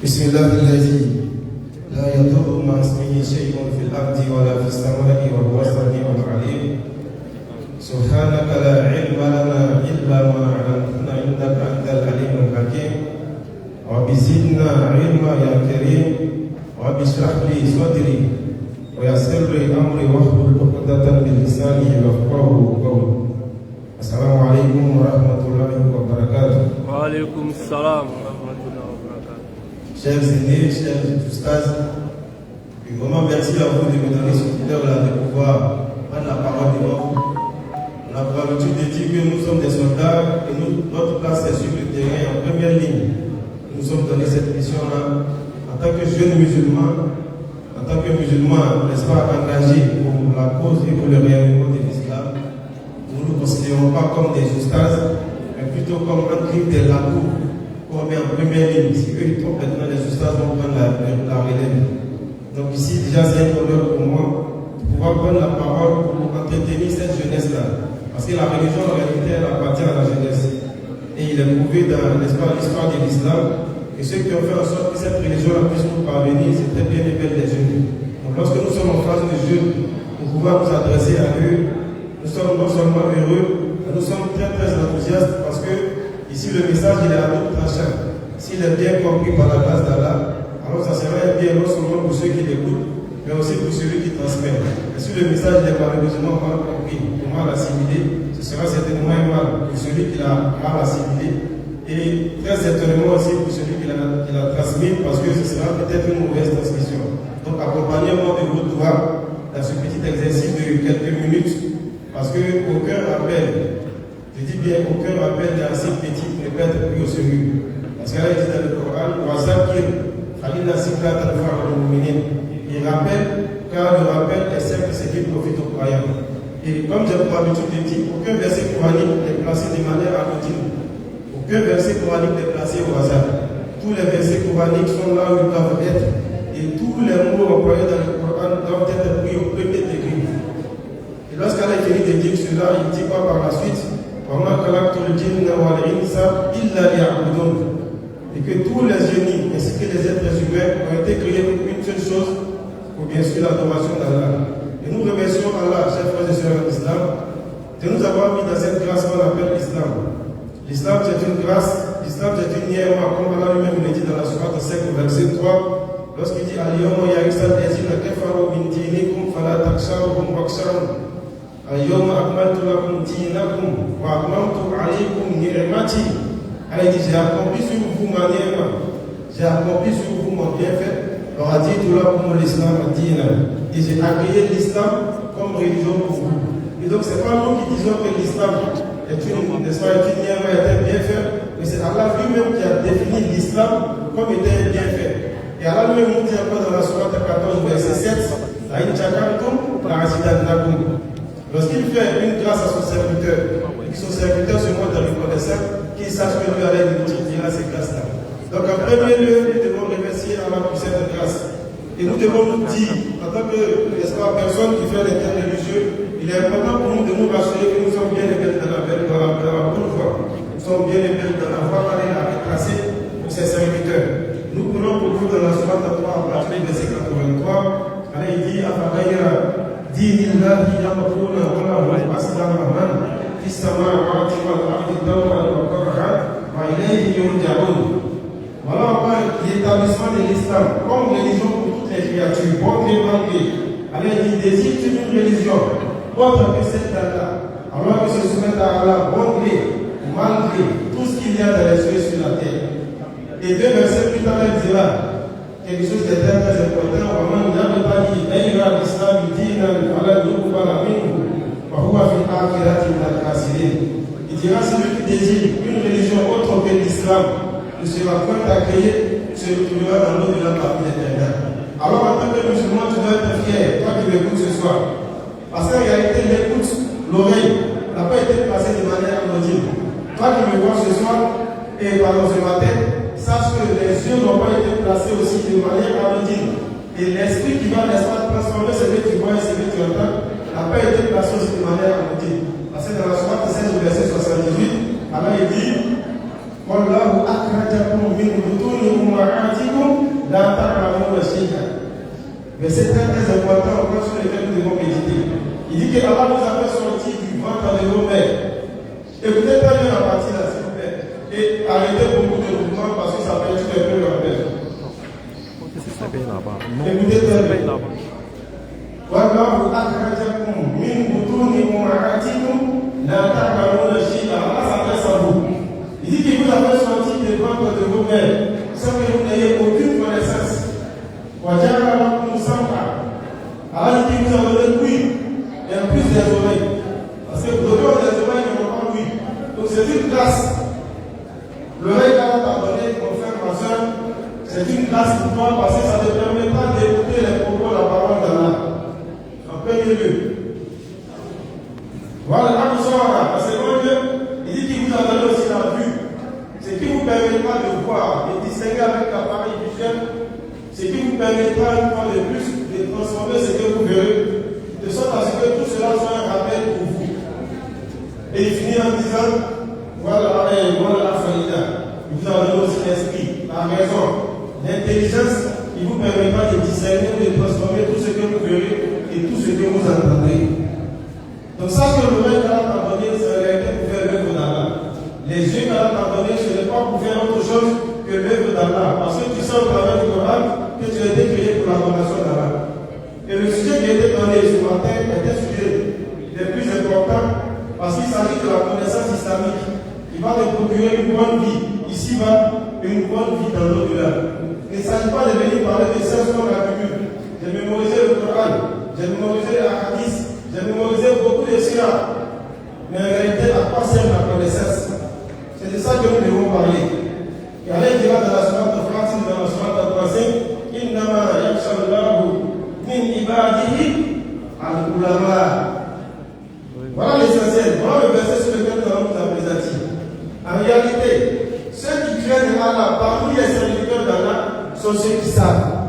بسم الله الذي لا يضر مع اسمه شيء في الأرض ولا في السماء وهو السميع العليم. سبحانك لا علم لنا إلا ما علمتنا إنك أنت العليم الحكيم. رب زدنا علما يا كريم. رب اشرح لي صدري ويسر لي أمري واحلل عقدة من لساني يفقهوا قولي. السلام عليكم ورحمة الله وبركاته. وعليكم السلام ورحمة الله وبركاته. Chers aînés, chers oustas, vraiment merci à vous de me donner ce honneur-là de pouvoir prendre la parole devant vous. On a pour habitude de dire que nous sommes des soldats et notre place est sur le terrain en première ligne. Nous nous sommes donné cette mission-là en tant que jeunes musulmans, n'est-ce pas, engagés pour la cause et pour le rayonnement de l'islam. Nous ne nous considérons pas comme des oustas, mais plutôt comme un clip de la cour. On met en première ligne, si eux ils tombent maintenant, les oustas vont prendre la relève. Donc ici, déjà, c'est un honneur pour moi de pouvoir prendre la parole pour entretenir cette jeunesse-là. Parce que la religion, en réalité, elle appartient à la jeunesse. Et il est prouvé dans l'histoire de l'islam que ceux qui ont fait en sorte que cette religion puisse nous parvenir, c'est très bien les belles des jeunes. Donc lorsque nous sommes en phase de jeunes, nous pouvons nous adresser à eux. Nous sommes non seulement heureux, mais nous sommes très très enthousiastes parce que ici, le message, il est à double tranchant. S'il est bien compris par la grâce d'Allah, alors ça sera un bien non seulement pour ceux qui l'écoutent, mais aussi pour celui qui transmet. Et si le message est malheureusement mal compris, ou mal assimilé, ce sera certainement un mal pour celui qui l'a mal assimilé, et très certainement aussi pour celui qui l'a transmis, parce que ce sera peut-être une mauvaise transmission. Donc accompagnez-moi de votre doigt dans ce petit exercice de quelques minutes, parce qu'aucun appel, je dis bien aucun appel dans ces petits ne peut être pris au sérieux. Parce qu'elle dit dans le Coran, il rappelle, car le rappel est certes ce qui profite aux croyants. Et comme j'ai pour habitude de dire, aucun verset coranique n'est placé de manière anodine. Aucun verset coranique n'est placé au hasard. Tous les versets coraniques sont là où ils doivent être. Et tous les mots employés dans le Coran doivent être pris au premier degré. Et lorsqu'elle a fini de dire cela, il dit quoi par la suite? Et que tous les génies ainsi que les êtres humains ont été créés pour une seule chose, pour bien sûr l'adoration d'Allah. Et nous remercions Allah, chers frères et sœurs d'Islam, de nous avoir mis dans cette grâce qu'on appelle l'Islam. L'Islam c'est une grâce, l'Islam c'est une ni'ma, comme Allah lui-même le dit dans la sourate 5 verset 3, lorsqu'il dit Al-yawma ya'isa allazina kafaru min dinikum fala takhshawhum wakhshawni. اليوم أكملت لكم دينكم وأتممت عليكم نعمتي. Elle dit j'ai accompli sur vous ma ni'ma, j'ai accompli sur vous mon bienfait. On a dit tout là pour l'islam et j'ai accueilli l'islam comme religion pour vous. Et donc c'est pas nous qui disons que l'islam est une ni'ma, est un bienfait, mais c'est Allah lui-même qui a défini l'islam comme étant un bienfait. Et Allah lui-même nous dit encore dans la sourate 14 verset 7, la in shakartum la azidannakum. Lorsqu'il fait une grâce à son serviteur, et que son serviteur se montre reconnaissant, qu'il sache que lui allait multiplier ces grâces-là. Donc en premier lieu, nous devons remercier Allah pour cette grâce. Et nous devons nous dire, en tant que personne qui fait les termes religieux, il est important pour nous de nous rassurer que nous sommes bien élevés dans la bonne voie. Nous sommes bien élevés dans la voie qu'Allah a tracée pour ses serviteurs. Nous prenons pour vous dans la sourate 3 à partir du verset 83, Allah dit دين الله يمكرون وله أسلم من في السماوات والأرض طوعا وكرها وإليه يرجعون. Voilà encore l'établissement de l'islam comme religion pour toutes les créatures, bon gré, mal gré. Allah dit désire une religion autre que celle d'Allah, alors que se soumettent à Allah, bon gré, mal gré, tout ce qu'il y a dans les cieux sur la terre. Et deux versets plus tard, il dira quelque chose de très très important. Vraiment, il n'avait pas dit Aïra l'islam dinan ala yuqbala minhu wa huwa fi akhirati min al-khasirin. Il dira celui qui désire une religion autre que l'islam ne sera point accueilli, se retrouvera dans l'eau de la partie éternelle. Alors en tant que musulman, tu dois être fier, toi qui m'écoutes ce soir. Parce qu'en réalité, l'écoute, l'oreille, n'a pas été placée de manière anodine. Toi qui me vois ce soir et pardon ce matin, sache que les yeux n'ont pas été placés aussi de manière anodine. Et l'esprit qui va transformer ce que tu vois et ce que tu entends n'a pas été placé aussi de manière anodine. Parce que dans la sourate 16, verset 78, Allah dit Wallahu akhrajakum min butuni ummahatikum Verset très très important, encore sur lequel nous devons méditer. Il dit que Allah nous a fait sortir du ventre de nos mères. Écoutez très bien la partie là, s'il vous plaît. Et arrêtez beaucoup de mouvements parce que ça peut être un peu leur père. Écoutez très bien. والله أخرجكم من بطون أمهاتكم لا تعلمون شيئا ما تحسبون. Il dit qu'il vous a fait sortir des ventres de vos mères sans que vous n'ayez aucune connaissance. وجعل لكم سمعا. Allah dit qu'il vous a donné l'ouïe et en plus des oreilles. Parce que l'odeur des oreilles ne vont pas l'ouïe. Donc c'est une grâce. L'oreille qu'Allah t'a donné, mon frère, ma soeur, c'est une grâce pour toi parce que ça te permettra d'écouter les propos de la parole d'Allah. Premier lieu. Voilà, là nous sommes là. Parce que il dit qu'il vous a donné aussi la vue. Ce qui vous permettra de voir et distinguer avec l'appareil visuel, ce qui vous permettra une fois de plus de transformer ce que vous verrez, de sorte à ce que tout cela soit un rappel pour vous. Et il finit en disant, voilà la faïda. Il vous a donné aussi l'esprit, la raison, l'intelligence qui vous permettra de discerner, de transformer tout ce que vous verrez et tout ce que vous entendez. Donc ça que l'oreille qu'Allah t'a donné, c'est en réalité pour faire l'œuvre d'Allah. Les yeux qu'Allah t'a donné, ce n'est pas pour faire autre chose que l'œuvre d'Allah. Parce que tu sais au travers du Coran que tu as été créé pour l'adoration d'Allah. Et le sujet qui a été donné ce matin est un sujet le plus important parce qu'il s'agit de la connaissance islamique qui va te procurer une bonne vie ici-bas, une bonne vie dans l'au-delà. Il ne s'agit pas de venir parler de sciences comme la culture. J'ai mémorisé le Coran. J'ai mémorisé la hadith, j'ai mémorisé beaucoup de sira. Mais en réalité, à quoi sert la connaissance? C'est de ça que nous devons parler. Et Allah dira dans la sourate de France, dans la sourate de Français, Innama yakhshallahu min ibadihi al-ulama. Voilà l'essentiel. Voilà le verset sur lequel nous allons vous apprécier. En réalité, ceux qui craignent Allah parmi les serviteurs d'Allah sont ceux qui savent.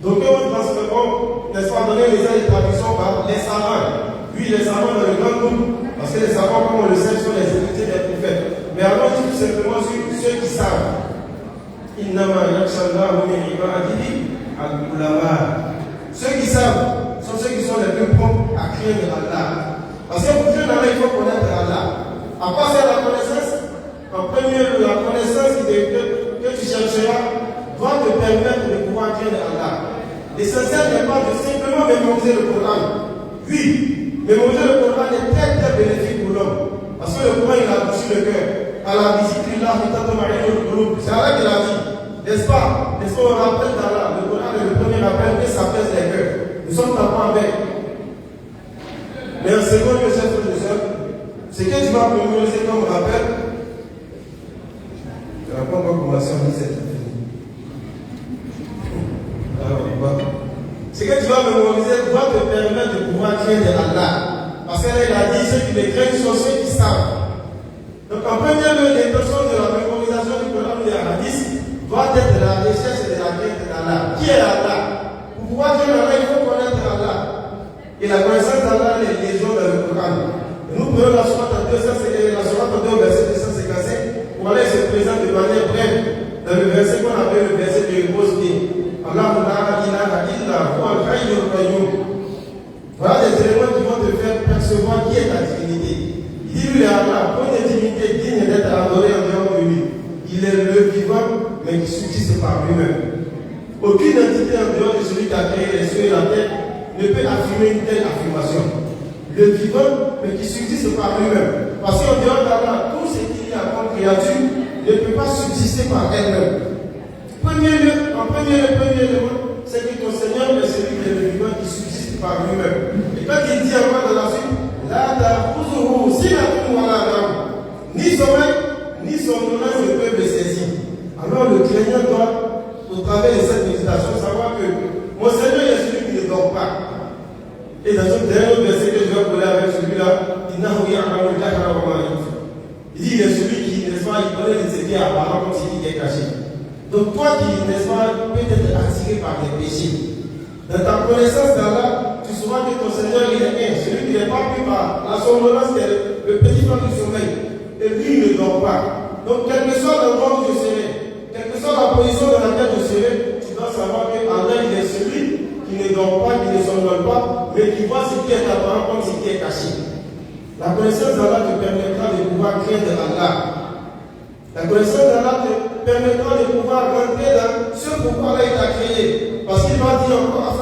Donc, nous transférons, n'est-ce pas, donner les aides de traduction par les savants. Oui, les savants dans le grand groupe, parce que les savants, comme on le sait, sont les héritiers des prophètes. Mais allons tout simplement sur ceux qui savent. Innama yakhshallahu min ibadihi al-ulama. Ceux qui savent sont ceux qui sont les plus prompts à craindre Allah. Parce que pour Dieu, il faut connaître Allah. À part ça, la connaissance, en premier lieu, la connaissance que tu chercheras doit te permettre de pouvoir craindre Allah. L'essentiel n'est pas de simplement mémoriser le Coran. Oui, mémoriser le Coran est très très bénéfique pour l'homme. Parce que le Coran, il a touché le cœur. À la visite, c'est Allah qui l'a dit. N'est-ce pas? N'est-ce qu'on rappelle d'Allah? Le Coran est le premier rappel et ça pèse les cœurs. Nous sommes d'accord avec. Mais en second lieu, chef de soeur, ce que tu vas mémoriser comme rappel, tu ne vas pas commencer en 17. Ce que tu vas mémoriser doit te permettre de pouvoir craindre Allah. Parce qu'elle a dit ceux qui les craignent sont ceux qui savent. Donc en premier lieu, l'intention de la mémorisation du Coran et des hadiths doit être la recherche de la crainte d'Allah. Qui est Allah? Pour pouvoir craindre Allah, il faut connaître Allah. Et la connaissance d'Allah est liaison dans le Coran. Et nous prenons la sourate 2, verset 255, pour aller se présenter de manière brève dans le verset qu'on appelle le verset de repose bien. Allah la ilaha illa huwa al-hayyul qayyum. Voilà des éléments qui vont te faire percevoir qui est ta divinité. Il dit lui Allah, bonne divinité digne d'être adorée en dehors de lui. Il est le vivant, mais qui subsiste par lui-même. Aucune entité en dehors de celui qui a créé les cieux et la terre ne peut affirmer une telle affirmation. Le vivant, mais qui subsiste par lui-même. Parce qu'en dehors d'Allah, tout ce qu'il y a comme créature ne peut pas subsister par elle-même. En premier lieu, c'est que ton Seigneur est celui qui est le vivant qui subsiste par lui-même. Et quand il dit encore dans la suite, ni sommeil, ni somnolence ne peuvent le saisir. Alors le craignant doit, au travers de cette méditation, savoir que mon Seigneur est celui qui ne dort pas. Et dans ce dernier verset que je vais coller avec celui-là, il dit il est celui qui, n'est-ce pas, il connaît les secrets apparents comme s'il est caché. Donc toi qui, n'est-ce pas, peut être attiré par tes péchés. Dans ta connaissance d'Allah, tu sauras que ton Seigneur il est un, celui qui n'est pas pris par la somnolence, qui est le petit plan du sommeil. Et lui, il ne dort pas. Donc quel que soit l'endroit où je serai, quelle que soit la position dans laquelle je serai, tu dois savoir que Allah il est celui ne donne pas, mais qui voit ce qui est apparent comme ce qui est caché. La connaissance d'Allah te permettra de pouvoir craindre Allah. La connaissance d'Allah te permettra de pouvoir rentrer dans ce pourquoi Allah t'a créé. Parce qu'il va dire encore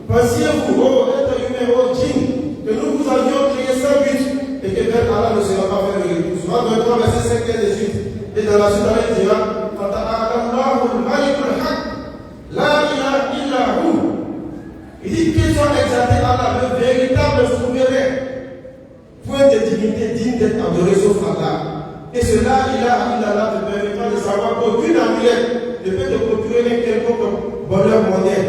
Pensez-vous, ô être humain, ô djinn, que nous vous avions créé sans but et que vers Allah ne sera pas fait le retour. Sourate 23, verset 5 et 18. Et dans la suite, Allah dira il dit qu'il soit exalté Allah, le véritable souverain, point de dignité digne d'être adoré sauf Allah. Et cela, Allah te permettra de savoir qu'aucune amulette ne peut te procurer un quelconque bonheur mondain.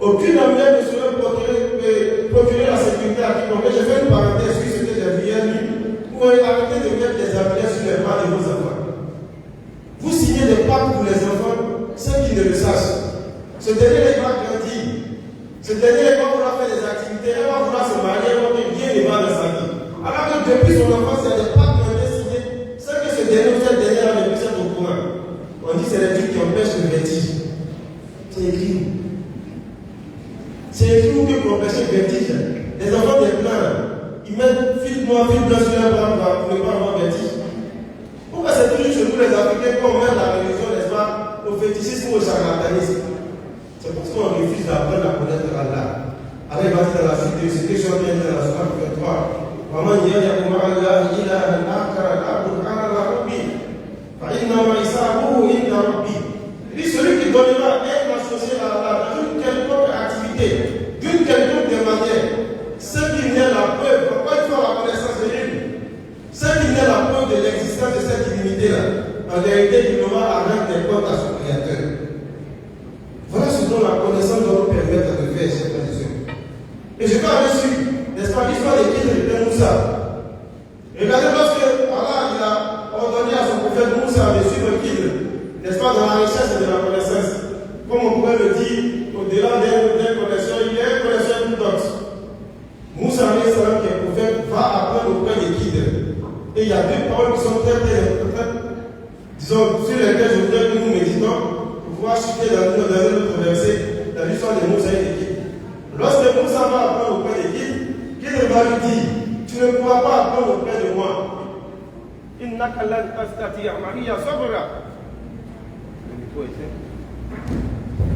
Aucune amulette ne saurait procurer la sécurité à quiconque. Je fais une parenthèse sur ce que j'ai vu hier nuit. Vous pouvez arrêter de mettre des amulettes sur les bras de vos enfants. Vous signez des pactes pour les enfants sans qu'ils ne le sachent. Ce dernier va grandir. Ce dernier va vouloir faire des activités, il va vouloir se marier, il va bien les dans sa vie. Alors que depuis son enfance, il y a des pactes qui ont été signés sans que ce dernier ou cette dernière ne puisse être au courant. On dit que c'est les trucs qui empêchent le vertige. C'est écrit. C'est écrit où que pour empêcher le vertige. Les enfants des plans, ils mettent fil noir, fil blanc sur leur bras pour ne pas avoir vertige. Pourquoi c'est toujours chez nous les Africains qu'on met la religion, n'est-ce pas, au fétichisme ou au charlatanisme? C'est parce qu'on refuse d'apprendre à connaître Allah. Allah va dire dans la suite de ce que je viens de dire dans la sourate 23. وَمَنْ يَدْعُ مَعَ اللَّهِ إِلَٰهًا آخَرَ لَا بُرْهَانَ لَهُ بِهِ فَإِنَّمَا حِسَابُهُ عِندَ رَبِّهِ. Il dit celui qui donnera un associé à Allah dans une quelconque activité, d'une quelconque manière, ce qui n'est la preuve, encore une fois la connaissance de lui, ce qui n'est la preuve de l'existence de cette divinité-là, en vérité, il aura à rendre des comptes à son Créateur. Voilà ce dont la connaissance doit nous permettre de faire, chers frères et sœurs. Et je vais aller sur, n'est-ce pas, l'histoire de Khidr de Moussa. Regardez lorsque Allah il a ordonné à son prophète Moussa de suivre Khidr, n'est-ce pas, dans la recherche de la connaissance. Comme on pourrait le dire, au-delà d'un connaisseur, il y a un connaisseur tout d'autre. Moussa, qui est prophète, va apprendre auprès de Khidr. Et il y a deux paroles qui sont très importantes, disons, sur lesquelles je voudrais que nous méditons. Pouvoir chuter dans un autre verset, dans l'histoire de Moussa et de Khidr. Lorsque Moussa va apprendre auprès de Khidr, Khidr va lui dire, tu ne pourras pas apprendre auprès de moi. Innaka lan tastati'a ma'iya sabra. Le micro est fait.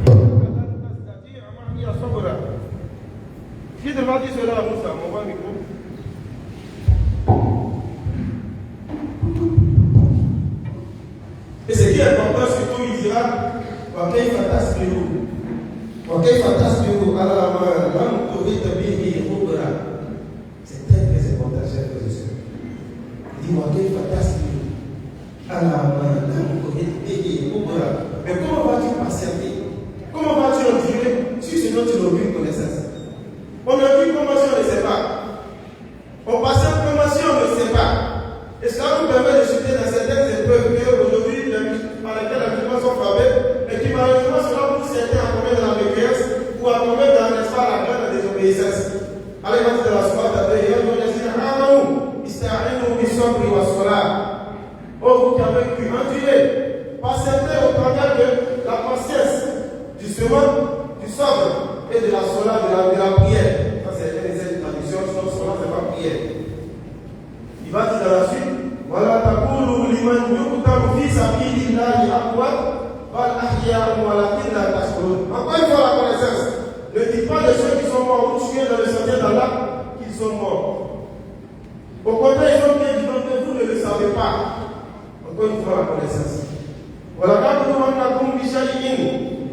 Innaka lan tastati'a ma'iya sabra. Khidr va dire cela à Moussa, m'envoie le micro. Et ce qui est important, surtout, il dira وكيف تصبر على ما لم تحط به خبرا. C'est très très important, chers frères et sœurs. Il dit وكيف تصبر على ما لم تحط به خبرا. Mais comment vas-tu patienter? Comment vas-tu endurer si ce dont tu n'as aucune connaissance? On a vu comment si on ne sait pas. On patiente comment si on ne sait pas. Et cela nous permet de chuter dans certaines épreuves qu'aujourd'hui, par lesquelles les musulmans sont frappés, et qui malheureusement cela pour certains à commettre dans la mécréance ou à commettre dans l'espace la grande désobéissance. Allez, va dire de la soirée d'après, il y a des gens qui oh, vous qui avez cru, endurez, patientez au travers de la patience, du semin, du sobre et de la sola, de la prière. Ça, c'est une tradition, sinon sola, c'est pas prière. Il va dire dans la suite, voilà, taqulu liman yuqtalu fi sabilillahi amwat bal ahya'un walakin la tashkurun. Encore une fois la connaissance. Ne dites pas de ceux qui sont morts ou tués dans le sentier d'Allah qu'ils sont morts. Au contraire, ils ont bien dit que vous ne le savez pas. Encore une fois la connaissance. Voilà, nabluwannakum bi shay'in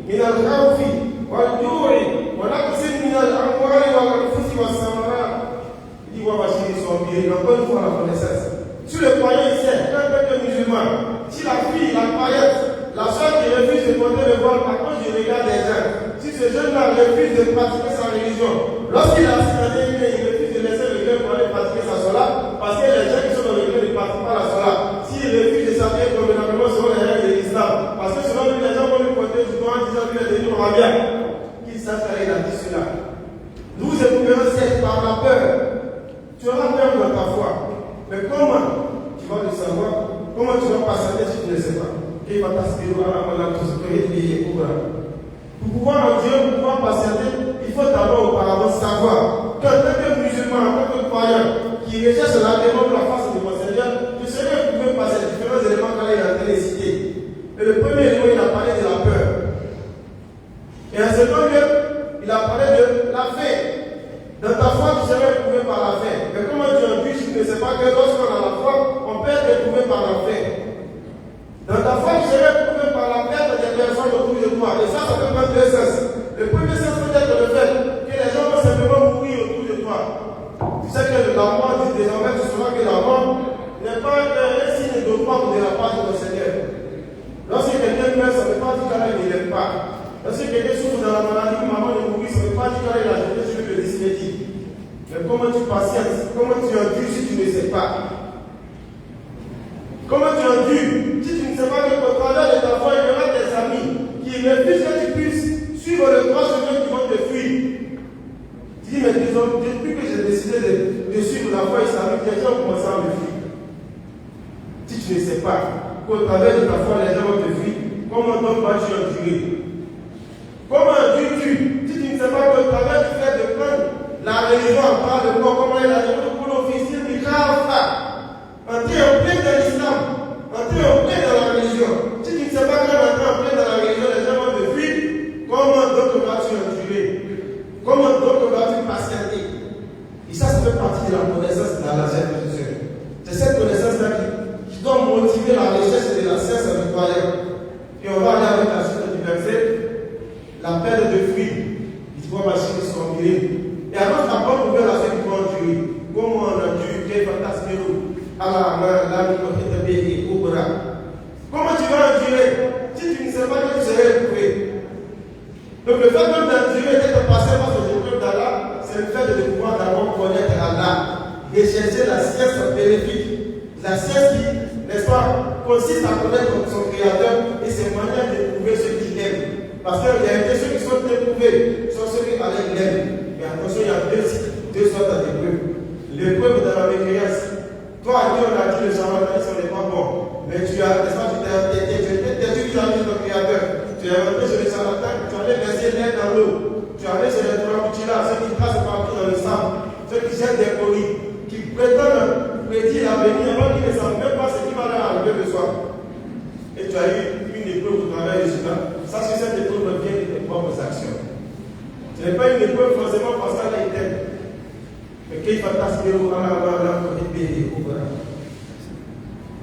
min al-khawfi wal-ju'i wa naqsin min al-amwali wal-anfusi was-samarat. Il dit wa bashiri sabirin. Encore une fois la connaissance. Si le croyant ici, un musulman, si la fille, la croyante, la soeur qui refuse de porter le voile à cause du regard des gens, si ce jeune-là refuse de pratiquer sa religion, lorsqu'il a signé, il refuse de laisser le cœur pour aller pratiquer sa sola, parce que les gens qui sont dans le cœur ne pratiquent pas la sola, s'il refuse de s'habiller convenablement selon les règles de l'islam, parce que selon lui, les gens vont lui porter du doigt en disant qu'il est devenu bien, qu'il sache qu'il a dit cela. Nous éprouverons certes par la peur. Tu auras peur dans ta foi. Mais comment tu vas le savoir? Comment tu vas patienter si tu ne sais pas? Pour pouvoir endurer, pour pouvoir patienter, il faut d'abord auparavant savoir qu'en tant que musulman, en tant que croyant, qui recherche l'agrément de la face de mon Seigneur, je serai éprouvé par ces différents éléments qu'il a été cités. Et le premier élément, il a parlé de la peur. Et en second lieu, il a parlé de la faim. Dans ta foi, tu seras éprouvé par la faim. Mais comment tu en dis si tu ne sais pas que lorsqu'on a la foi, on peut être éprouvé par la faim. Dans ta foi, tu seras éprouvé par la perte des personnes autour de toi. Et ça peut prendre deux sens. Le premier sens peut être le fait que les gens vont simplement mourir autour de toi. Tu sais que la mort, désormais, tu sauras que la mort n'est pas un signe de mort de la part de ton Seigneur. Lorsque quelqu'un meurt, ça ne veut pas dire qu'il ne l'aime pas. Lorsque quelqu'un souffre dans la maladie, maman de mourir, ça ne veut pas dire qu'il a jeté sur le dismédie. Mais comment tu patientes, comment tu endures si tu ne sais pas? Comment tu endures si tu ne sais pas que au travers de ta foi, il y aura tes amis qui refusent que tu puisses suivre le droit chemin qui vont te fuir? Tu dis, mais disons, depuis que j'ai décidé de suivre la foi islamique, les gens ont commencé à me fuir. Si tu ne sais pas qu'au travers de ta foi, les gens vont te fuir, comment donc vas-tu endurer? Comment endures-tu si tu ne sais pas qu'au travers du fait de prendre la religion en part de quoi, comment est la religion pour l'officier du grave? Entrer en plein dans l'islam, entrer en plein dans la religion. Si tu ne sais pas qu'en entrant en plein dans la religion, les gens vont te fuir, comment donc vas-tu endurer? Comment donc vas-tu patienter? Et ça fait partie de la connaissance de la science de Dieu. C'est cette connaissance-là qui doit motiver la recherche de la science victorienne. Et on va aller avec la suite du verset, la perte de fruits. Il faut marcher sur son milieu. Et alors, la bonne nouvelle a fait pour endurer. Comment on endure? Quel fantasme? Comment tu vas endurer si tu ne sais pas que tu serais éprouvé? Donc le fait même d'endurer, d'être passé par ces épreuves d'Allah, c'est le fait de pouvoir d'abord connaître Allah et chercher la science bénéfique. La science qui, n'est-ce pas, consiste à connaître son Créateur et ses manières d'éprouver ceux qui l'aiment. Parce qu'en réalité, ceux qui sont éprouvés sont ceux qui Allah l'aime. Mais attention, il y a deux sortes d'épreuves. L'épreuve de la mécréance. Toi, à qui on a dit le charlatanisme n'est pas bon, mais tu as, n'est-ce pas, tu t'es vis-à-vis de ton Créateur. Tu es rentré sur les charlatans, tu allais verser l'air dans l'eau. Tu allais sur les trois là, ceux qui passent partout dans le sable, ceux qui jettent des colis, qui prétendent prédire l'avenir, alors qu'ils ne savent même pas ce qui va leur arriver le soir. Et tu as eu une épreuve au travers de cela. Ça, c'est cette épreuve vient de tes propres actions. Ce n'est pas une épreuve forcément parce qu'elle est telle.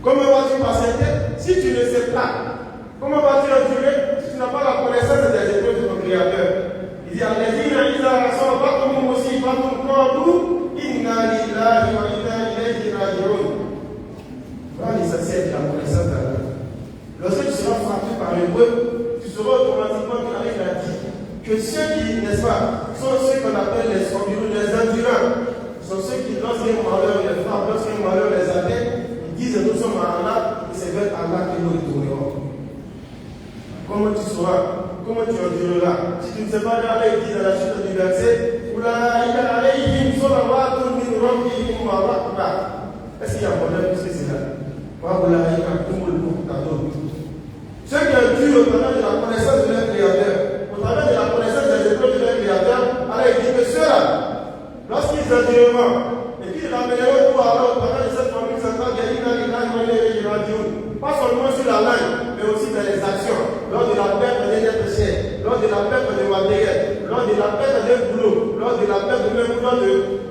Comment vas-tu patienter si tu ne sais pas? Comment vas-tu endurer si tu n'as pas la connaissance des épreuves de ton Créateur? Il dit, allez-y, voilà l'essentiel de la connaissance d'Allah. Lorsque tu seras frappé par l'épreuve, tu sauras automatiquement qu'il a dit que ceux qui, n'est-ce pas, sont ceux qu'on appelle les endurants, les endurants. Sont ceux qui, lorsqu'un malheur les frappe, lorsqu'un malheur les atteint, ils disent nous sommes à Allah et c'est vers Allah que nous retournerons. Comment tu sauras? Comment tu endureras? Si tu ne sais pas, Allah il dit dans la suite du verset, est-ce qu'il y a un problème plus que cela? Ceux qui endurent au travers de la connaissance de leur Créateur, au travers de la connaissance des épreuves de leur Créateur, Allah il dit que ceux-là, lorsqu'ils endureront, et qu'ils ramèneront tout à l'autre, pendant les 7 familles centrales, pas seulement sur la langue, mais aussi dans les actions, lors de la perte d'un être cher, lors de la perte de matériel, lors de la perte d'un boulot, lors de la perte même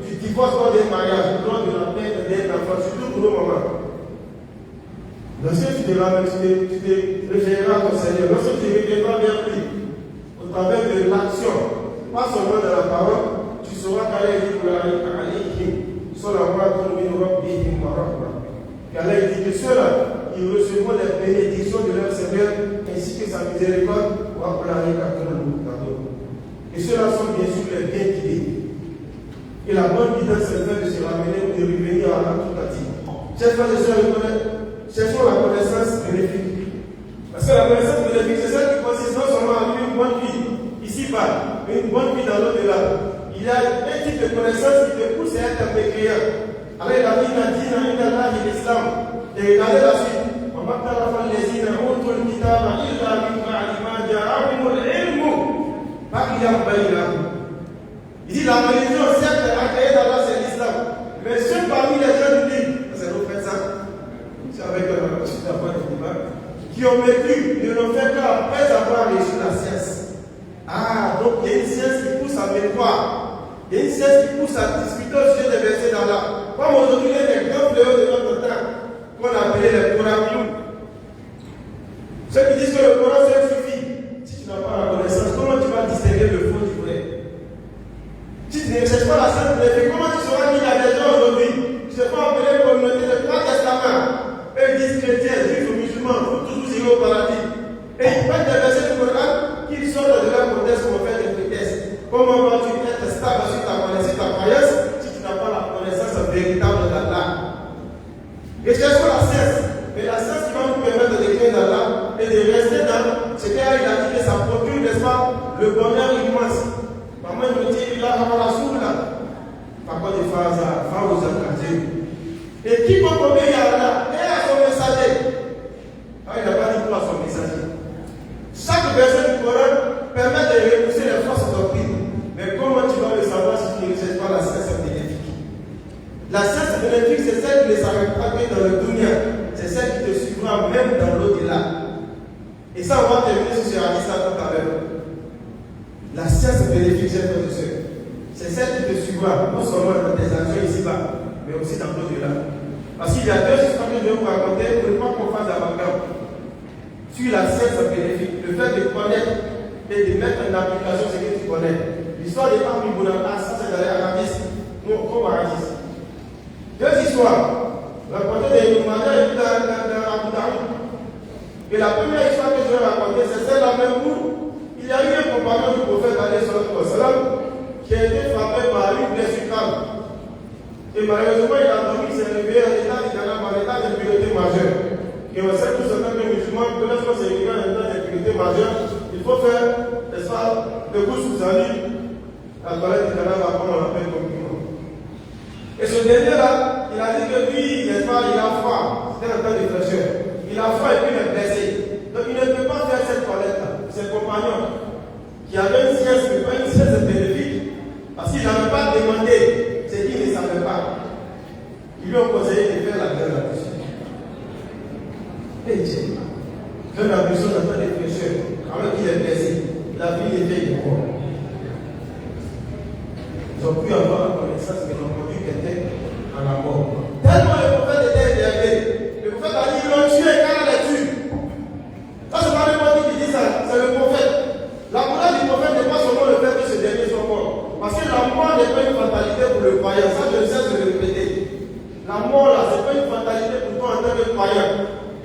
du divorce, lors d'un mariage, lors de la perte d'un enfant, surtout pour le moment. Lorsque tu te référeras à ton Seigneur, lorsque tu reviendras vers lui, au travers de l'action, pas seulement de la parole, tu sauras qu'Allah dit que ceux-là, ils recevront les bénédictions de leur Seigneur ainsi que sa miséricorde. Et ceux-là sont bien sûr les bien guidés. Et la bonne guidance, c'est le fait de se ramener ou de revenir à la tout à dit. Chers frères et sœurs, cherchons la connaissance bénéfique. Parce que la connaissance bénéfique, c'est celle qui consiste non seulement à vivre une bonne vie ici-bas, mais une bonne vie dans l'au-delà. Il y a un type de connaissance qui te pousse à être un mécréant. Alors il a dit l'islam. Et regardez la suite. On va faire la fin des îles, la religion, certes, agréée d'Allah, c'est l'islam. Mais ceux parmi les gens du livre, c'est nos frères ça, c'est avec la qui ont vécu, ne l'ont fait qu'après avoir reçu la science. Ah, donc il y a une science qui pousse à mémoire. Il y a une science qui pousse à discuter au sujet des versets d'Allah. Comme aujourd'hui, les grands fléaux de notre temps, qu'on appelait les Coraniens. Ceux qui disent que le Coran seul suffit. Si tu n'as pas la connaissance, comment tu vas distinguer le faux du vrai? Si tu ne cherches pas la sainte vérité, comment tu sauras qu'il y a des gens aujourd'hui qui se font appeler communauté de 3 testaments? Eux disent chrétiens, juifs ou musulmans, vous tous vous irez au paradis. Et ils prennent des versets du Coran qu'ils sortent de leur contexte pour faire des prétextes. Comment vas-tu être stable sur ta connaissance, ta croyance, si tu n'as pas la connaissance véritable d'Allah? Et cherchons la science. Mais la science qui va nous permettre de décrire d'Allah et de rester dans ce qu'il a dit que ça procure, n'est-ce pas, le bonheur immense. Maman me dit, il a la soule là. Par contre, il fait ça, aux acadiens. Et qui peut obéir à Allah et à son messager? Ah, il n'a pas dit quoi à son messager. Chaque verset du Coran permet de repousser les forces doctrines. Mais comment tu vas le savoir si tu ne recherches pas la science bénéfique? La science bénéfique, c'est celle qui ne s'arrête pas dans le dunya. C'est celle qui te suivra même dans l'au-delà. Et ça, on va terminer sur ce hadith tout à l'heure. La science bénéfique, chers frères et sœurs, c'est celle qui te suivra non seulement dans tes actions ici-bas, mais aussi dans l'au-delà. Parce qu'il y a 2 histoires que je vais vous raconter pour ne pas qu'on fasse d'amalgame. Sur la science bénéfique, le fait de connaître et de mettre en application ce que tu connais. L'histoire des Amri Bounana, ça c'est dans les Arabistes, non, comme Arabistes. 2 histoires. Racontées des Noumada et dans Abu Dhabi. Et la première histoire que je vais raconter, c'est celle-là même où il y a eu un compagnon du prophète qui a été frappé par une blessure grave. Et malheureusement, il a dormi, il s'est réveillé en état d'impureté majeure. Et on sait tous certains musulmans que lorsqu'on s'est réveillé en état d'impureté majeure, il faut faire, n'est-ce pas, de coups sous Ali, la toilette du canal, comme on l'appelle communément. Et ce dernier-là, il a dit que lui, n'est-ce pas, il a froid. C'était un temps de fraîcheur. Il a froid et puis il est blessé. Donc il ne peut pas faire cette toilette-là. Ses compagnons, qui avaient une science, mais pas une science bénéfique, parce qu'ils n'avaient pas demandé ce qu'ils ne savaient pas. Ils lui ont conseillé de faire la grande ablution. Et Dieu, grande ablution dans le temps de fraîcheur, alors qu'il est blessé, la vie était de corps. Ils ont pu avoir la connaissance que l'on conduit quelqu'un à la mort. Tellement le prophète était énervé. Le prophète a dit, ils l'ont tué, car il les tue. Ça, c'est pas n'importe qui dit ça, c'est le prophète. La couleur du prophète n'est pas seulement le fait que ce dernier soit mort. Parce que la mort n'est pas une fatalité pour le croyant. Ça, je ne cesse de le répéter. La mort, là, ce n'est pas une fatalité pour toi en tant que croyant.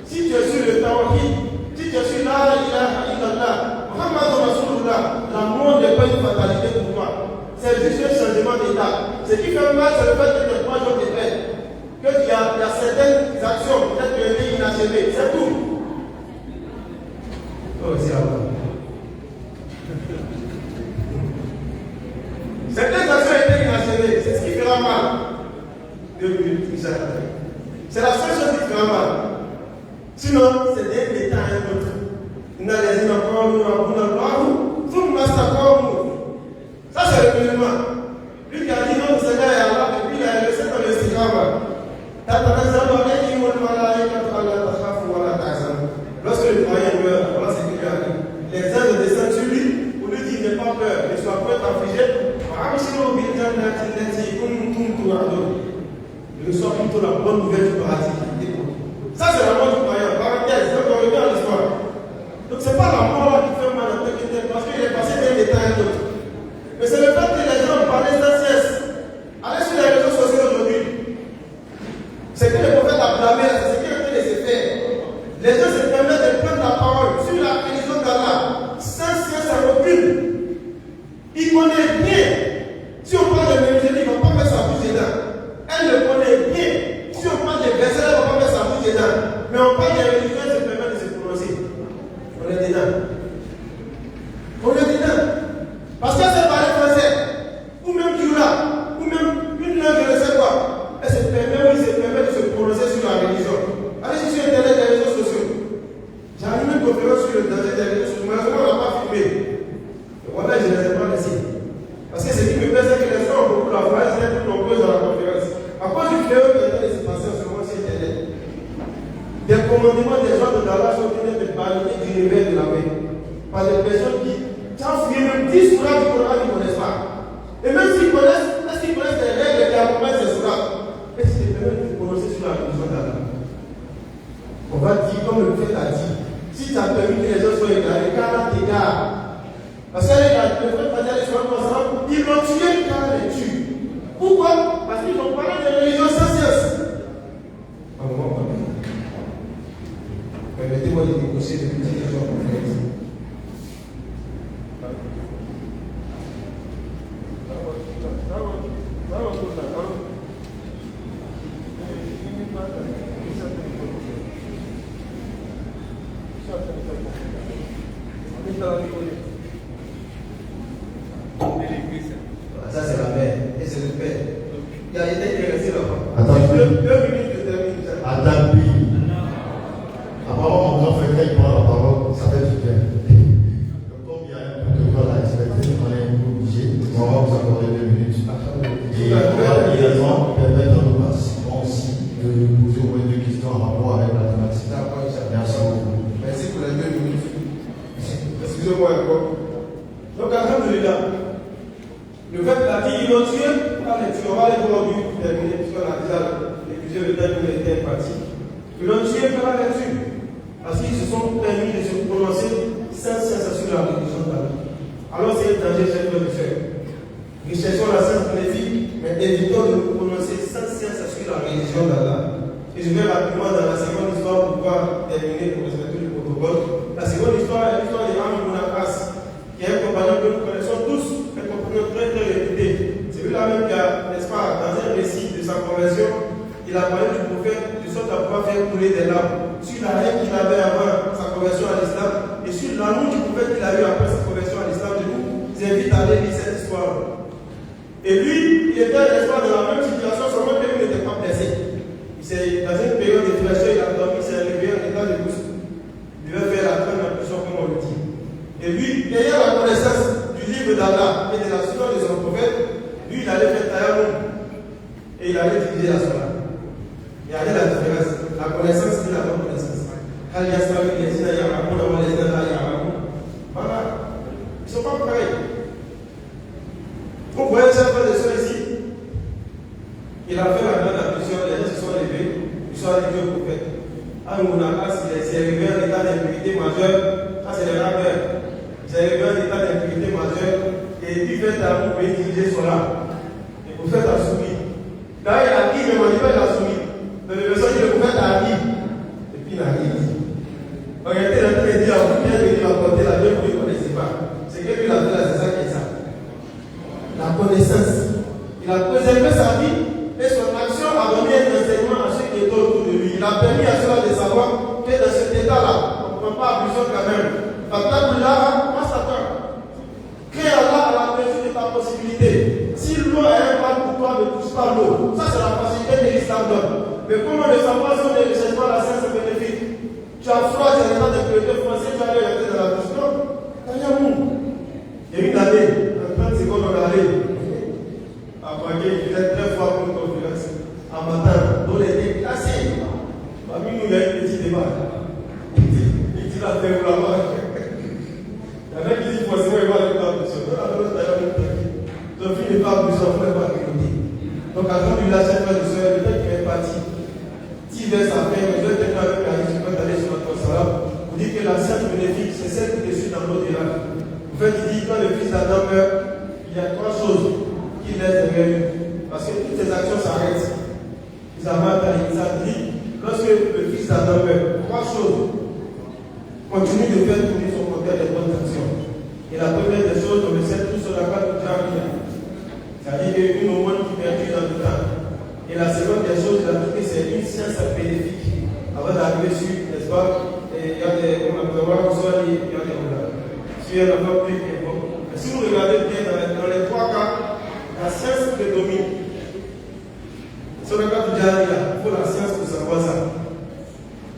Si tu es sur le tawhid, si tu es sur la ilaha illallah, Muhammad Rasulullah, la mort n'est pas une fatalité pour toi. C'est juste un changement d'état. Ce qui fait mal, c'est le fait que tes 3 jours de paix. Qu'il y a certaines actions, peut-être que tu es inachevé. C'est tout. Oh, c'est Allah. Certaines actions étaient inachevées. C'est ce qui fera mal. 2 minutes, c'est la seule chose qui fera mal. Sinon, c'est d'un état à un autre. Il y a les ça, c'est le musulman. Lui qui a dit non, c'est là et Allah, et puis il a laissé dans le Sirama. Lorsque le croyant meurt, voilà ce qu'il a dit. Les anges descendent sur lui pour lui dire n'aie pas peur, ne sois pas affligé. Il reçoit plutôt la bonne nouvelle du paradis. Ça, c'est la mort du croyant. Parenthèse, donc on revient à l'histoire. Donc, ce n'est pas la mort là qui fait mal en tant que tel, parce qu'il est passé d'un état à un autre. Mais c'est le fait que les gens parlaient sans cesse. Allez sur les réseaux sociaux aujourd'hui. C'est que le prophète a blâmé, c'est ce qu'il a fait de se faire. Les gens se permettent de prendre la parole sur la religion d'Allah sans science aucune. Ils connaissent bien. Si on parle de Mélusée, il ne va pas mettre sa bouche dedans. Elle le connaît bien. Si on parle de versets, elle ne va pas mettre sa bouche dedans. Mais on parle des religions, elle se permet de se prononcer. On est dedans. On est dedans. Parce qu'elle sait parler français. Ou même Jura. Ou même une langue, je ne sais quoi. Elle se permet, oui, se permet de se prononcer sur la religion. Allez sur Internet, les réseaux sociaux. J'ai animé une conférence sur le danger des réseaux sociaux. Malheureusement, on n'a pas filmé. Voilà, je ne les ai pas laissés. Parce que ce qui me plaît, c'est que les des commandements des gens d'Allah sont en train de balayer du réveil de la paix. Par des personnes qui ont même 10 sourates du Coran qu'ils ne connaissent pas. Et même s'ils connaissent, est-ce qu'ils connaissent les règles qui accompagnent ces sourates? Est-ce qu'ils peuvent se prononcer sur la religion d'Allah? On va dire, comme le prophète a dit, si tu as permis que les gens soient égarés, car t'égare. Parce que le prophète a dit, ils l'ont tué car les tue. Pourquoi? Parce qu'ils ont parlé de religion sans science. Permettez-moi de négocier de petites choses en fait. Ça c'est la mère et c'est le père. Il y a été intéressé là-bas. Attends, 2 minutes de terminer. Attends, apparemment, mon grand frère, il prend la parole, ça fait du bien. Comme il y a un protocole à respecter, on est obligé. On va vous accorder 2 minutes. Et on va également permettre à nos participants aussi de poser au moins 2 questions en rapport avec la thématique. Merci beaucoup. Merci pour les 2 minutes. Excusez-moi encore. Donc, alhamdulillah, le fait qu'il a dit ils l'ont tué, on va les voir aujourd'hui pour terminer, puisqu'on a déjà épuisé le temps qui était parti. Ils l'ont tué, on va les tuer. Parce qu'ils se sont permis de se prononcer sans science sur la religion d'Allah. Alors c'est un danger, chers frères et sœurs. Recherchons la science bénéfique, mais évitons de nous prononcer sans science sur la religion d'Allah. Et je vais rapidement dans la seconde histoire pour pouvoir terminer pour respecter le protocole. La seconde histoire est l'histoire d'Imam Ibn Abbas, qui est un compagnon que nous connaissons tous, un compagnon très très réputé. C'est lui-là même qui a, n'est-ce pas, dans un récit de sa conversion, il a parlé du prophète de sorte à pouvoir faire couler des larmes sur la haine qu'il avait avant sa conversion à l'islam et sur l'amour du prophète qu'il a eu après sa conversion à l'islam. Je vous invite à aller lire cette histoire. Et lui, il était n'est-ce pas, dans la même situation, seulement que lui n'était pas blessé. Dans une période de fraîcheur, il a dormi, il s'est réveillé en état de gousse. Il devait faire la grande impulsion, comme on le dit. Et lui, ayant la connaissance du livre d'Allah et de la sunna de son prophète, lui, il allait faire tayammum et il allait diviser la sunna. Il y avait la différence. La connaissance et la non-connaissance. Voilà. Ils ne sont pas pareils. Vous voyez cette fois de ceux ici. Il a fait la grande impulsion, les gens se sont levés, ils sont allés au prophète. À Mounakas, il s'est arrivé un état d'impurité majeure. Ça, c'est les rappeurs. Il s'est arrivé un état d'impurité majeure. Et il fait un pays diviser son âme. Le prophète a souri. Là, il a dit, mais mon il a souri. Mais le message du prophète a dit. Et puis il a dit. Regardez, il a dit à vous, bien venu apporter la Dieu, vous ne connaissez pas. C'est que lui, il a fait là, c'est ça qui est ça. La connaissance. Il a préservé sa vie. Et son action a donné un enseignement à ceux qui étaient autour de lui. Il a permis à ceux-là de savoir que dans cet état-là, on ne prend pas ablution quand même. Fatakullah, moi Satan. Crée Allah à la mesure de ta possibilité. Si l'eau a un mal pour toi, ne touche pas l'eau. Ça, c'est la facilité que l'islam donne. Mais comment le savoir si on ne recherche pas la science bénéfique? Tu as froid, tu as l'état de priorité français, tu as l'air rester dans la douche. Non, t'as rien mou. Il y a une année, en 30 secondes, on est allé. Après, il faisait très froid pour une conférence. En matin, l'eau était glacée. Parmi nous, il y a un petit débat. Il dit la terre ou la marque. Il y en a qui disent forcément il va aller dans la mission. Donc il n'est pas besoin de faire écouter. Donc quand il a cette fois de soeur, le fait qu'il est parti, si vers sa fin, je vais terminer avec la liste, je vais aller sur notre salam, vous dites que la science bénéfique, c'est celle qui décide dans l'autre Irak. En fait, il dit quand le fils d'Adam meurt, il y a 3 choses qui laissent derrière lui. Parce que toutes ces actions s'arrêtent. Ils dit, lorsque le fils d'Adam meurt, 3 choses. Continue de faire tourner son côté des bonnes actions. Et la première des choses, on le sait tous sur la carte du Jamia. C'est-à-dire une aumône qui perdure dans le temps. Et la seconde des choses, c'est une science bénéfique. Avant d'arriver sur, n'est-ce pas, il y a des, on va voir où soit il y a des problèmes. Si il y a un peu plus important. Mais si vous regardez bien dans les 3 cas, la science prédomine. Sur le cas du Jamia, il faut la science pour savoir ça.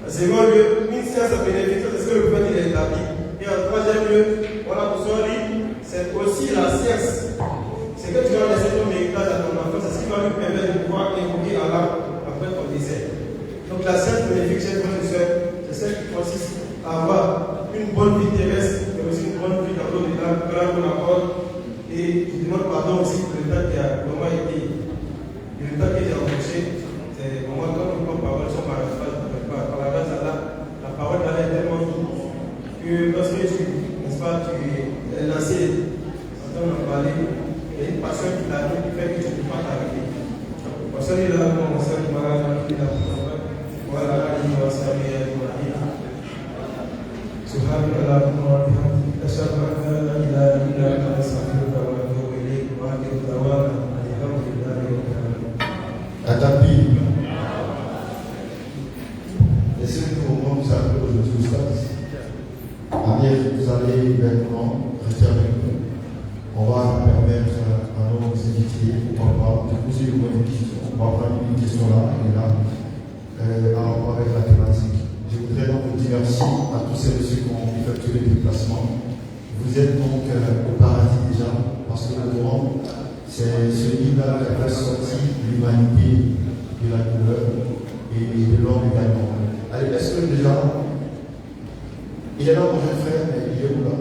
En second lieu, une science bénéfique, c'est ce que le prophète a établi. Et en troisième lieu, voilà pour son livre, c'est aussi la science. C'est que tu vas laisser ton héritage à ton enfant, c'est ce qui va lui permettre de pouvoir invoquer Allah après ton décès. Donc la scène bénéfique, chers frères et sœurs, c'est celle qui consiste à avoir une bonne vie terrestre, mais aussi une bonne vie dans l'au-delà, grâce qu'on accorde. Et je demande pardon aussi pour le temps qui a vraiment été, le temps qui est embauché. C'est vraiment comme une parole, son paraphase, par la base la parole d'Allah est tellement douce que lorsque tu, n'est-ce pas, tu es lancé, on en parlait, il y a une passion qui t'anime qui fait que tu ne peux pas t'arrêter. وصلي اللهم وسلم على نبينا محمد وعلى اله وصحبه اجمعين سبحانك اللهم وبحمدك اشهد ان لا اله الا انت استغفرك واتوب اليك واخر دعوانا ان الحمد لله رب العالمين. La tapis. Est-ce que au moment où vous savez aujourd'hui où ça Amir, vous allez maintenant rester avec nous. On va permettre à nos invités, pourquoi pas, de poser une bonne question. On va prendre une question là et là, en rapport avec la thématique. Je voudrais donc vous dire merci à tous ceux qui ont effectué les déplacements. Vous êtes donc au paradis déjà, parce que le Coran, c'est ce livre-là qui a fait sortir l'humanité de la couleur et de l'homme également. Allez, est-ce que déjà, il est là mon jeune frère, mais il est où là?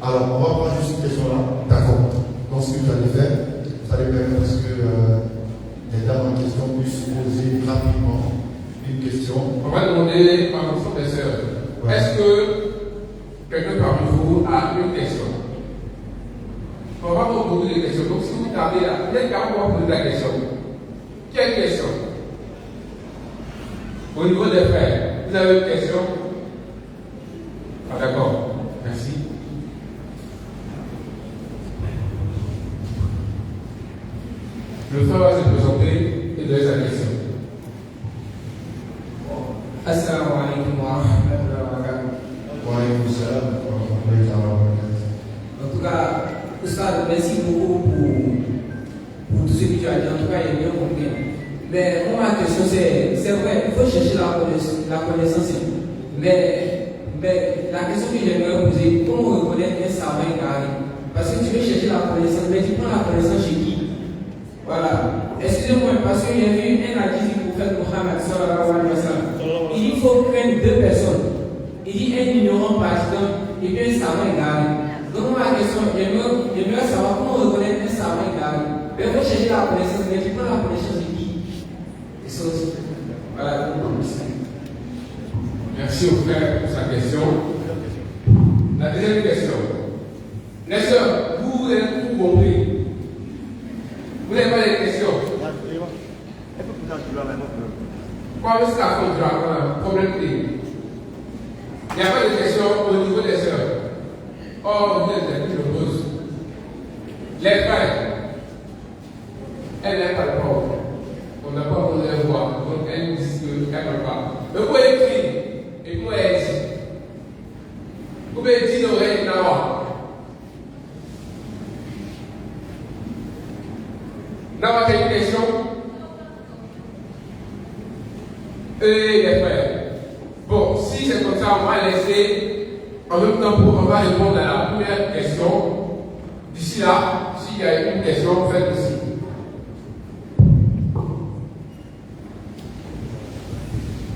Alors, on va prendre juste une question là. D'accord. Donc, ce que vous allez faire, vous allez permettre à ce que les dames en question puissent poser rapidement une question. On va demander par fonction des sœurs. Ouais. Est-ce que quelqu'un parmi vous a une question? On va vous poser des questions. Donc, si vous tardez là, peut-être qu'on va poser la question. Quelle question? Au niveau des frères, vous avez une question? Ah, d'accord. Merci. Le frère va se présenter et donner sa question. Assalamu alaikum wa rahmatullahi wa barakatuh. Wa alaikum salam wa rahmatullahi wa barakatuh. En tout cas, Oustaz, merci beaucoup pour tout ce que tu as dit. En tout cas, il est bien compris. Mais moi, ma question, c'est vrai, il faut chercher la connaissance. Mais la question que j'aimerais poser, comment reconnaître un savant carré? Parce que tu veux chercher la connaissance, mais tu prends la connaissance chez qui? Voilà. Excusez-moi, parce qu'il y a eu un hadith du prophète Mohammed sallallahu alayhi wa sallam. Il dit qu'il faut craindre deux personnes. Il dit un ignorant partisan et puis un savant égaré. Donc, ma question, j'aimerais savoir comment reconnaître un savant égaré. Mais il faut chercher la connaissance, mais tu prends la connaissance de qui? Et ça aussi. Voilà. Merci au frère pour sa question. La deuxième question. Les sœurs, vous avez tout compris. Vous n'avez pas de questions. Quoi, est-ce qu'à fond, tu as un problème technique? Il n'y a pas de questions au niveau des sœurs. Or, vous êtes plus nombreuses. Les frères, elles n'aiment pas le pauvre. On n'a pas besoin de les voir. Donc, elles nous disent qu'elles n'aiment pas. Mais vous pouvez écrire. Et vous pouvez dire. Vous pouvez dire l'oreille d'avoir. D'avoir une question. Et les frères. Bon, si c'est comme ça, on va laisser en même temps on va répondre à la première question. D'ici là, s'il y a une question, faites aussi.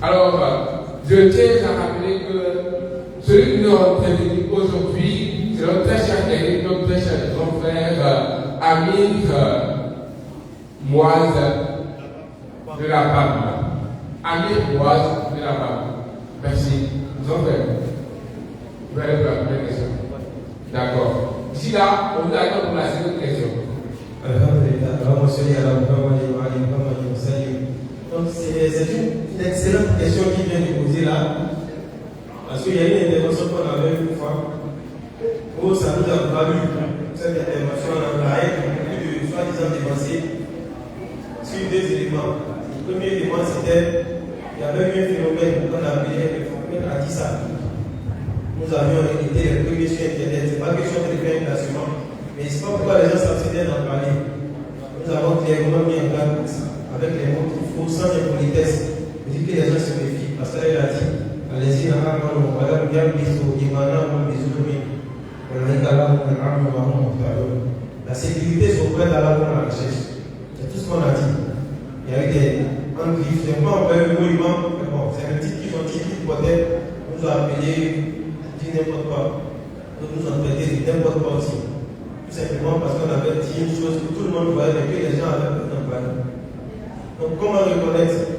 Alors, je tiens à rappeler que celui qui nous a prévenu aujourd'hui, c'est notre très cher collègue, notre très cher grand frère Amir Moise de la Bam. Amir Moise de la Bam. Merci. Nous en faisons. Vous allez pour la première question. D'accord. D'ici là, on vous attend pour la seconde question. Donc c'est une excellente question qui vient de poser là. Parce qu'il y a une intervention qu'on avait une fois où ça nous a valu cette intervention dans la règle de soi-disant dépenser sur deux éléments. Le premier élément c'était il y avait eu un phénomène qu'on appelait le phénomène Adissa. Nous avions été les premiers sur Internet. Ce n'est pas question de faire un classement, mais ce n'est pas pourquoi les gens s'abstiennent d'en parler. Nous avons clairement mis en garde avec les mots qu'il faut sans impolitesse. Il dit que les gens se méfient parce qu'elle a dit allez-y, la sécurité est auprès d'Allah pour la recherche. C'est tout ce qu'on a dit. Il y a eu en griffe. Je n'ai pas employé le mot imam, mais bon, c'est un titre qui portait, nous a appelé, dit n'importe quoi. Donc nous ont traité n'importe quoi aussi. Tout simplement parce qu'on avait dit une chose que tout le monde voyait, mais que les gens avaient pas employé. Donc comment reconnaître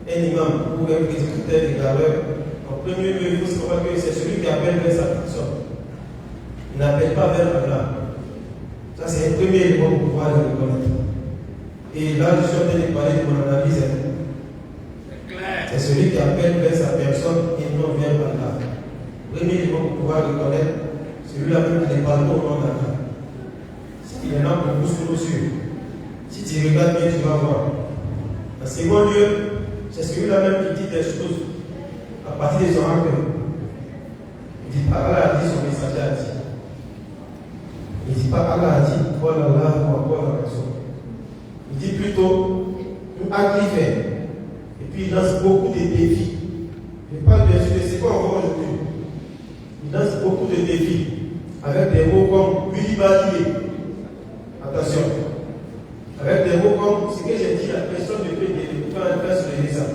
un imam ou un exécuteur des galères? En premier lieu, il faut savoir que c'est celui qui appelle vers sa personne. Il n'appelle pas vers Allah. Ça, c'est un premier élément pour pouvoir le reconnaître. Et là, je suis en train de parler de mon analyse. C'est celui qui appelle vers sa personne et non vers Allah. Premier élément pour pouvoir le reconnaître, celui-là même qui ne parle pas au nom d'Allah. Il y en a beaucoup sur nos yeux. Si tu regardes bien, tu vas voir. En second lieu, c'est celui-là même qui dit des choses à partir de son âme. Il dit pas Allah a dit, son messager a dit. Il ne dit pas Allah a dit, voilà Allah ou encore la personne. Il dit plutôt un acte qui fait. Et puis il lance beaucoup de défis. Je parle bien sûr de ce qu'on voit aujourd'hui. Il lance beaucoup de défis avec des mots comme Wilibalié. Attention. Avec des mots comme ce que j'ai dit, la personne ne peut pas faire sur les gens.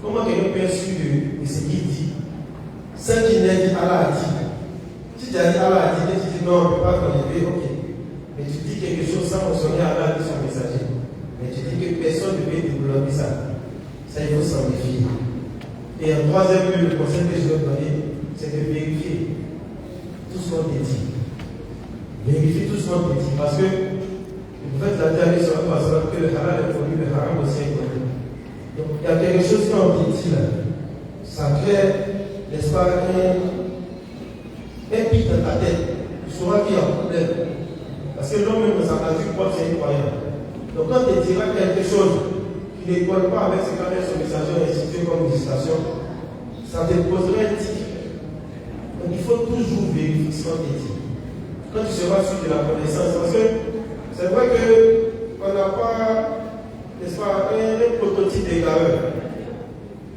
Comment quelqu'un peut être sûr de ce qu'il dit sans qu'il n'ait dit Allah a dit? Si tu as dit Allah a dit, et tu dis non, on ne peut pas t'enlever, ok. Mais tu dis quelque chose sans mentionner Allah et son messager. Mais tu dis que personne ne peut développer ça. Ça, il faut s'en méfier. Et en troisième lieu, le conseil que je vais donner, c'est de vérifier tout ce qu'on te dit. Vérifier tout ce qu'on te dit. Parce que le prophète l'a dit sur la parole que le halal est connu, le haram aussi est connu. Donc il y a quelque chose qu'on te dit là. Ça crée, n'est-ce pas, un pic dans ta tête. Tu sauras qu'il y a un problème. Parce que l'homme même dans sa nature croit que c'est un croyant. Donc quand tu diras quelque chose qui ne colle pas avec ce qu'a dit son messager institué comme législation, ça te poserait un tic. Donc il faut toujours vérifier ce qu'on te dit. Quand tu seras sûr de la connaissance, parce que c'est vrai qu'on n'a pas, n'est-ce pas, un prototype d'égareur.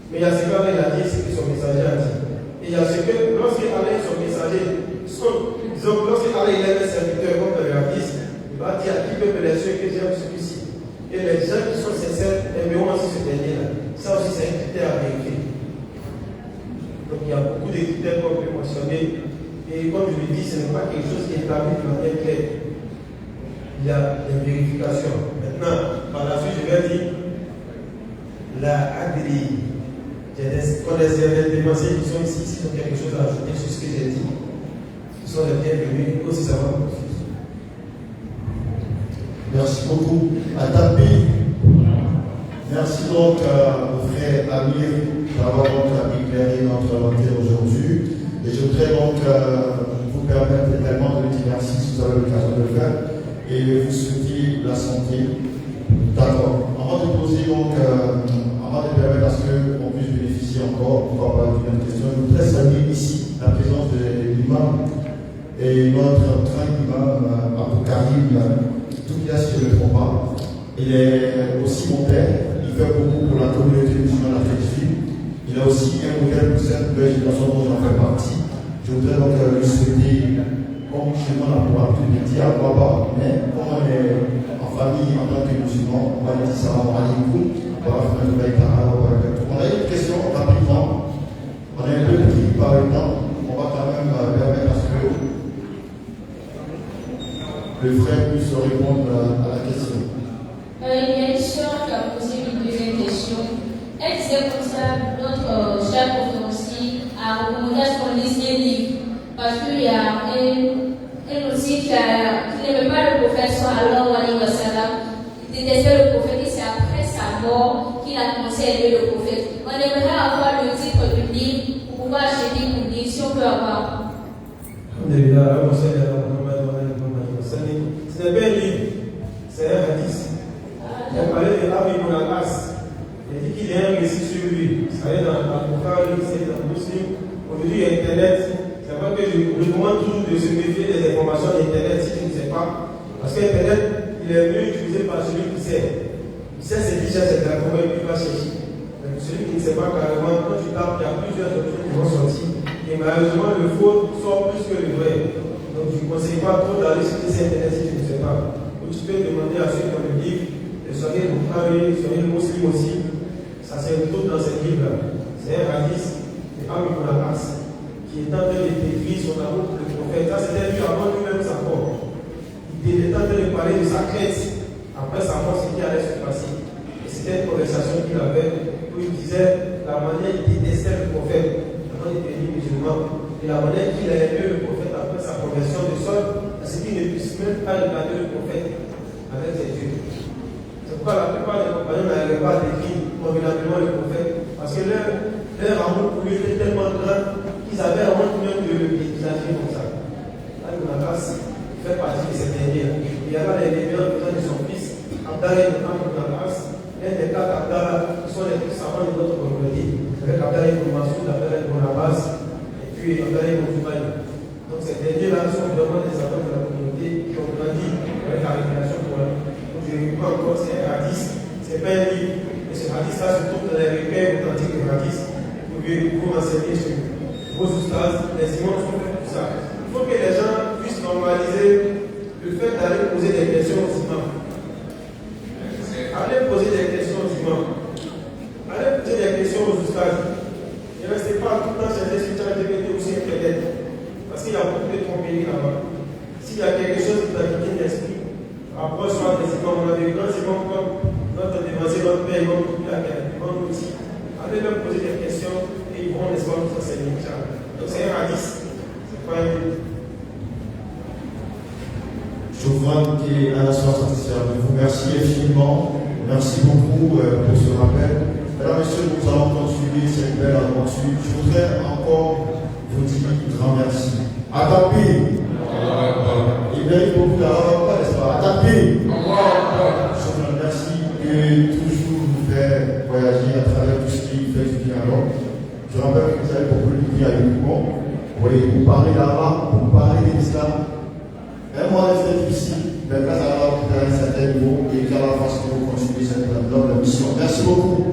Mais il y a ce qu'il a dit, ce que son messager a dit. Et il y a ce que, lorsqu'il allait son messager, disons, lorsqu'il allait un serviteur, comme le hadith, il va dire à qui peut me laisser que j'aime celui-ci. Et les gens qui sont sincères aimeront aussi ce dernier-là. Ça aussi, c'est un critère à vérifier. Donc il y a beaucoup de critères qu'on peut mentionner. Et comme je le dis, ce n'est pas quelque chose qui est établi de manière claire. Il y a des vérifications. Maintenant, par la suite, je vais dire la adri. Il y a des démentiers qui sont ici, qui ont quelque chose à ajouter sur ce que j'ai dit. Ils sont les bienvenus, aussi ça va. Merci beaucoup. Atapi. Merci donc au frère Amir d'avoir donc éclairé notre volonté aujourd'hui. Et je voudrais donc vous permettre également de dire merci si vous avez l'occasion de le faire et vous souhaiter la santé. D'accord. Avant de poser donc, avant de permettre à ce qu'on puisse bénéficier encore, on va parler d'une question. Je voudrais saluer ici la présence de l'imam et notre train imam Abou Karim, tout bien si je ne le trompe pas. Il est aussi mon père, il fait beaucoup pour la communauté musulmane africaine. Il a aussi un modèle pour cette nouvelle génération dont j'en fais partie. Je voudrais donc lui souhaiter, comme justement la probabilité de dire quoi pas, mais comme on est en famille en tant que musulman, on va dire salam alaikum, on a une question rapidement, on est un peu pris par le temps, on va quand même permettre à ce que le frère puisse répondre à la question. Il y a une sœur qui a posé une deuxième question. Elle disait comme ça, notre cher conférencier a recommandé à ce qu'on lise des livres. Parce qu'il y a elle aussi qui n'aimait pas le prophète sallallahu alayhi wa sallam. Il détestait le prophète et c'est après sa mort qu'il a commencé à aimer le prophète. On aimerait avoir le titre du livre pour pouvoir acheter pour lire si on peut avoir. C'est un bel livre, c'est un hadith. Il a parlé de Abi ibn al-As. Il a dit qu'il y a un récit sur lui. Ça y est dans la Bukhari, c'est dans le Muslim. Aujourd'hui, il y a Internet. C'est vrai que je recommande toujours de se méfier des informations d'Internet si tu ne sais pas. Parce qu'Internet, il est mieux utilisé par celui qui sait. Il sait ce qu'il cherche exactement et puis il va chercher. Mais celui qui ne sait pas carrément, quand tu tapes, il y a plusieurs options qui vont sortir. Et malheureusement, le faux sort plus que le vrai. Donc je ne conseille pas trop d'aller sur Internet si tu ne sais pas. Donc tu peux demander à ceux qui ont le livre. Soyez muslim aussi, ça se retrouve dans ce livre. C'est un hadith de Amr ibn al-As qui est en train de décrire son amour pour le prophète. Ça, c'était lui avant lui-même sa mort. Il était en train de parler de sa crainte après sa mort, ce qui allait se passer. Et c'était une conversation qu'il avait où il disait la manière dont il détestait le prophète avant de devenir musulman et la manière qu'il a aimé le prophète après sa conversion de sorte à ce qu'il ne puisse même pas regarder le prophète avec ses yeux. C'est pourquoi la plupart des compagnons n'arrivaient pas à décrire convenablement le prophète parce que leur amour pour lui était tellement grand qu'ils avaient honte même de le dévisager comme ça. Là, il fait partie de cette dernière. Il y a là les réunions de son fils, Abdallah ibn Amr ibn al-As, l'un des quatre Abdallah qui sont les plus savants de notre communauté, avec Abdallah ibn Massoud, Abdallah ibn Abbas, et puis Abdallah ibn Zubayr. Donc ces derniers-là sont vraiment des savants de la communauté qui ont grandi avec la révélation pour eux. Donc je ne dis pas encore, c'est un hadith, c'est pas un livre, mais ce hadith-là se trouve dans les repères authentiques de hadith. Vous pouvez vous renseigner sur vos ustaz, les imams sont fait pour ça. Il faut que les gens puissent normaliser le fait d'aller poser des questions aux imams. Allez poser des questions aux imams. Allez poser des questions aux ustaz. Ne restez pas tout le temps chercher sur ChatGPT ou sur Internet. Parce qu'il y a beaucoup de tromperies là-bas. S'il y a quelque chose qui t'a quitté l'esprit, approche-toi des imams. On a des grands imams comme notre dévancé, notre père, imam aussi. Allez leur poser des questions et ils vont, n'est-ce pas, vous enseigner. Donc c'est un hadith. C'est pas un livre. Chauvin qui est à la source artificielle. Je vous remercie infiniment. Merci beaucoup pour ce rappel. Mesdames et messieurs, nous allons continuer cette belle aventure. Je voudrais encore vous dire un grand merci. Atapi. Il mérite beaucoup d'argent, n'est-ce pas? Atapi. Je vous remercie de toujours nous faire voyager à travers tout ce qui fait du bien à l'homme. Je rappelle que vous avez beaucoup de vie avec nous. Vous parlez d'Arab, vous parlez de l'islam. Même moi, je suis difficile, mais grâce à Allah, vous avez un certain niveau et qu'Allah fasse que vous continuez cette mission. Merci beaucoup.